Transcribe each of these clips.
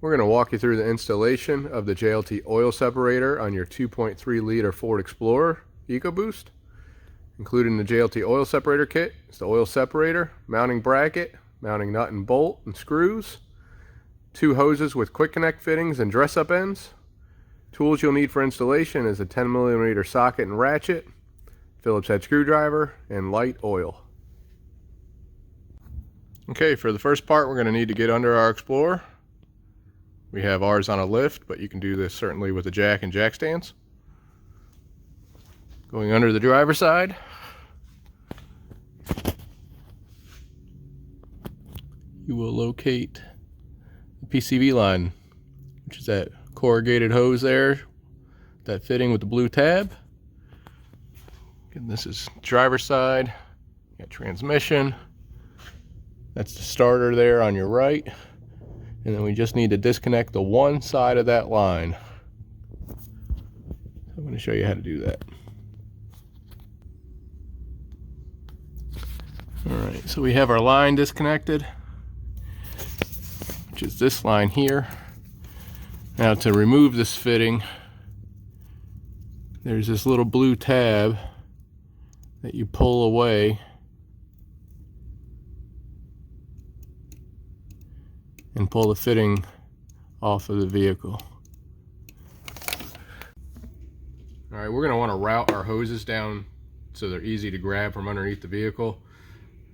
We're going to walk you through the installation of the JLT oil separator on your 2.3 liter Ford Explorer EcoBoost. Included in the JLT oil separator kit is the oil separator, mounting bracket, mounting nut and bolt and screws, 2 hoses with quick connect fittings and dress up ends. Tools you'll need for installation is a 10mm socket and ratchet, Phillips head screwdriver, and light oil. Okay, for the first part we're going to need to get under our Explorer. We have ours on a lift, but you can do this certainly with a jack and jack stands. Going under the driver's side, you will locate the PCV line, which is that corrugated hose there, that fitting with the blue tab. And this is driver's side, you got transmission, that's the starter there on your right. And then we just need to disconnect the one side of that line. I'm going to show you how to do that. Alright, so we have our line disconnected, which is this line here. Now to remove this fitting, there's this little blue tab that you pull away and pull the fitting off of the vehicle. Alright, we're going to want to route our hoses down so they're easy to grab from underneath the vehicle.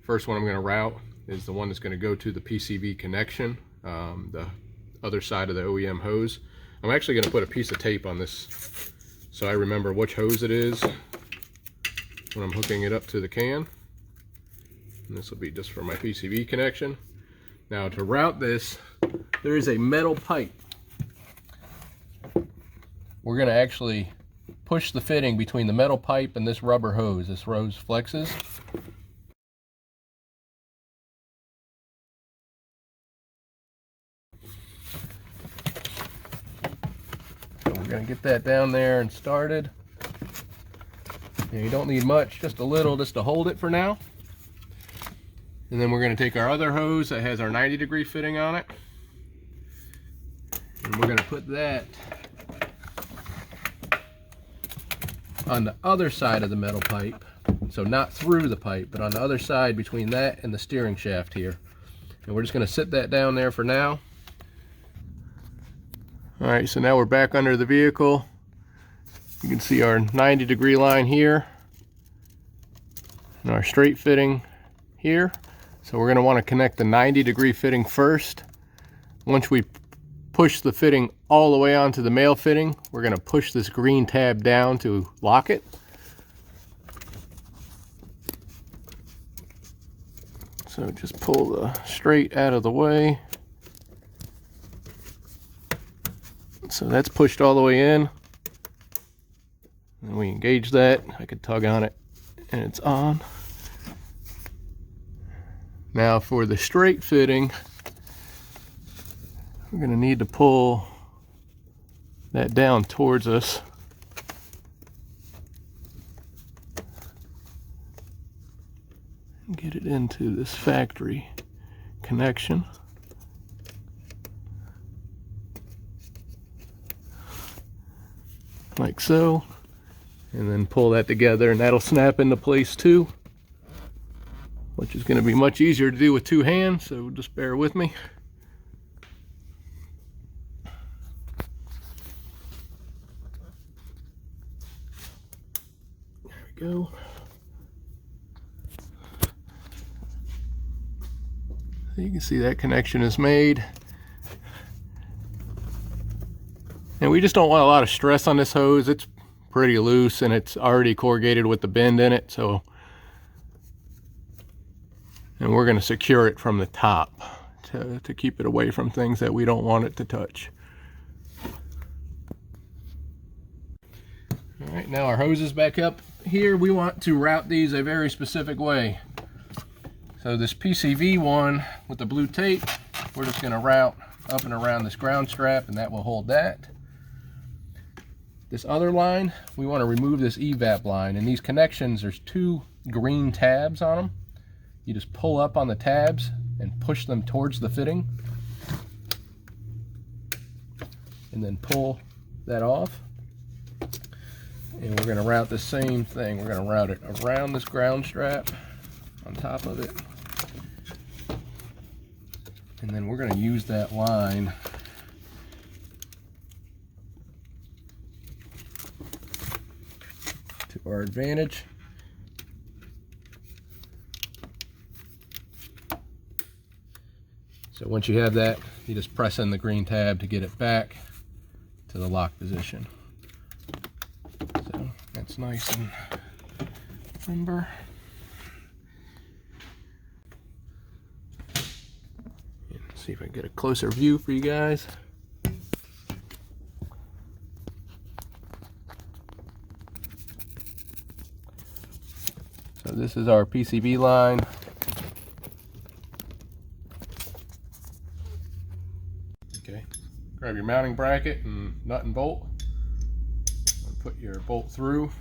First one I'm going to route is the one that's going to go to the PCV connection, the other side of the OEM hose. I'm actually going to put a piece of tape on this so I remember which hose it is when I'm hooking it up to the can. And this will be just for my PCV connection. Now to route this, there is a metal pipe. We're going to actually push the fitting between the metal pipe and this rubber hose. This hose flexes. So we're going to get that down there and started. And you don't need much, just a little, just to hold it for now. And then we're going to take our other hose that has our 90-degree fitting on it, and we're going to put that on the other side of the metal pipe, so not through the pipe, but on the other side between that and the steering shaft here. And we're just going to sit that down there for now. Alright, so now we're back under the vehicle. You can see our 90-degree line here and our straight fitting here. So we're going to want to connect the 90-degree fitting first. Once we push the fitting all the way onto the male fitting, we're going to push this green tab down to lock it. So just pull the straight out of the way. So that's pushed all the way in. And we engage that. I could tug on it and it's on. Now for the straight fitting, we're going to need to pull that down towards us. And get it into this factory connection. Like so. And then pull that together and that'll snap into place too, which is going to be much easier to do with 2 hands, so just bear with me. There we go. So you can see that connection is made. And we just don't want a lot of stress on this hose. It's pretty loose and it's already corrugated with the bend in it, so. And we're going to secure it from the top to keep it away from things that we don't want it to touch. All right, now our hose is back up here. We want to route these a very specific way. So this PCV one with the blue tape, we're just going to route up and around this ground strap, and that will hold that. This other line, we want to remove this evap line, and these connections, there's 2 green tabs on them. You just pull up on the tabs and push them towards the fitting. and then pull that off. And we're going to route the same thing. We're going to route it around this ground strap on top of it. And then we're going to use that line to our advantage. So once you have that, you just press in the green tab to get it back to the lock position. So that's nice and limber. Let's see if I can get a closer view for you guys. So this is our PCB line. Okay, grab your mounting bracket and nut and bolt. Put your bolt through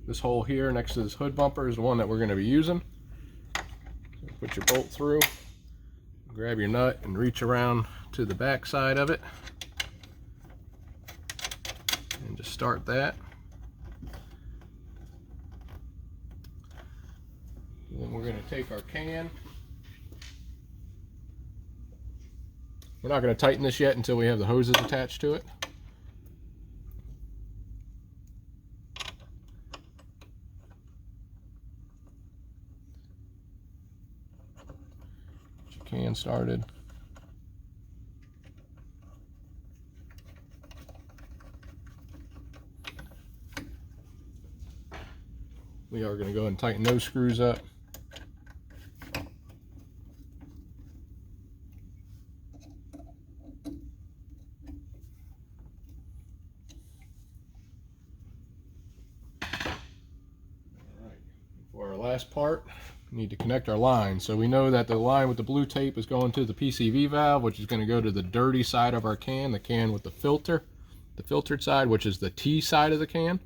this hole here next to this hood bumper is the one that we're going to be using. So put your bolt through, grab your nut and reach around to the back side of it and just start that. And then we're going to take our can. We're not going to tighten this yet until we have the hoses attached to it. Get your can started. We are going to go and tighten those screws up. For our last part, we need to connect our line. So we know that the line with the blue tape is going to the PCV valve, which is going to go to the dirty side of our can, the can with the filter, the filtered side, which is the T side of the can.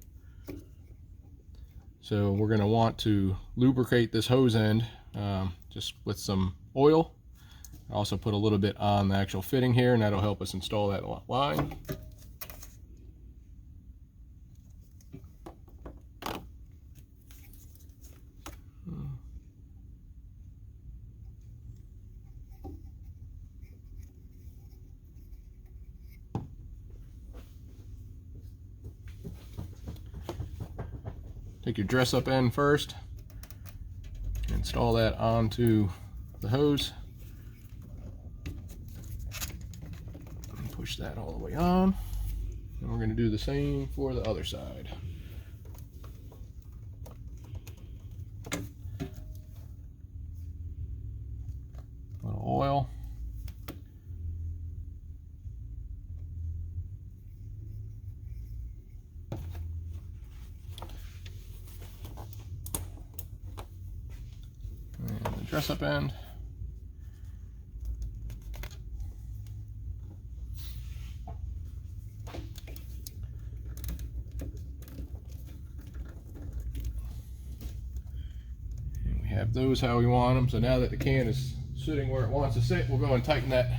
So we're going to want to lubricate this hose end just with some oil. Also put a little bit on the actual fitting here, and that'll help us install that line. Take your dress up end first, install that onto the hose, and push that all the way on. And we're going to do the same for the other side. A little oil. Dress up end. And we have those how we want them. So now that the can is sitting where it wants to sit, we'll go and tighten that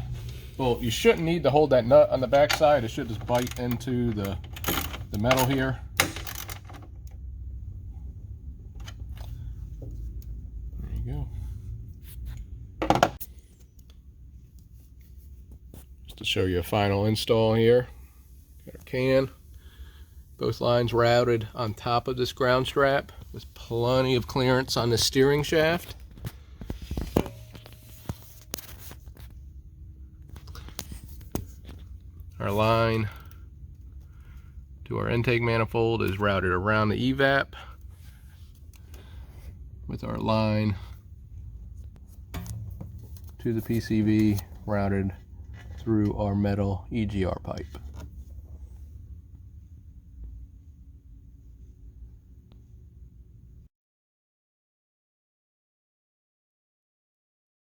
bolt. You shouldn't need to hold that nut on the back side. It should just bite into the metal here. To show you a final install here. Got our can, both lines routed on top of this ground strap with plenty of clearance on the steering shaft. Our line to our intake manifold is routed around the evap with our line to the PCV routed through our metal EGR pipe.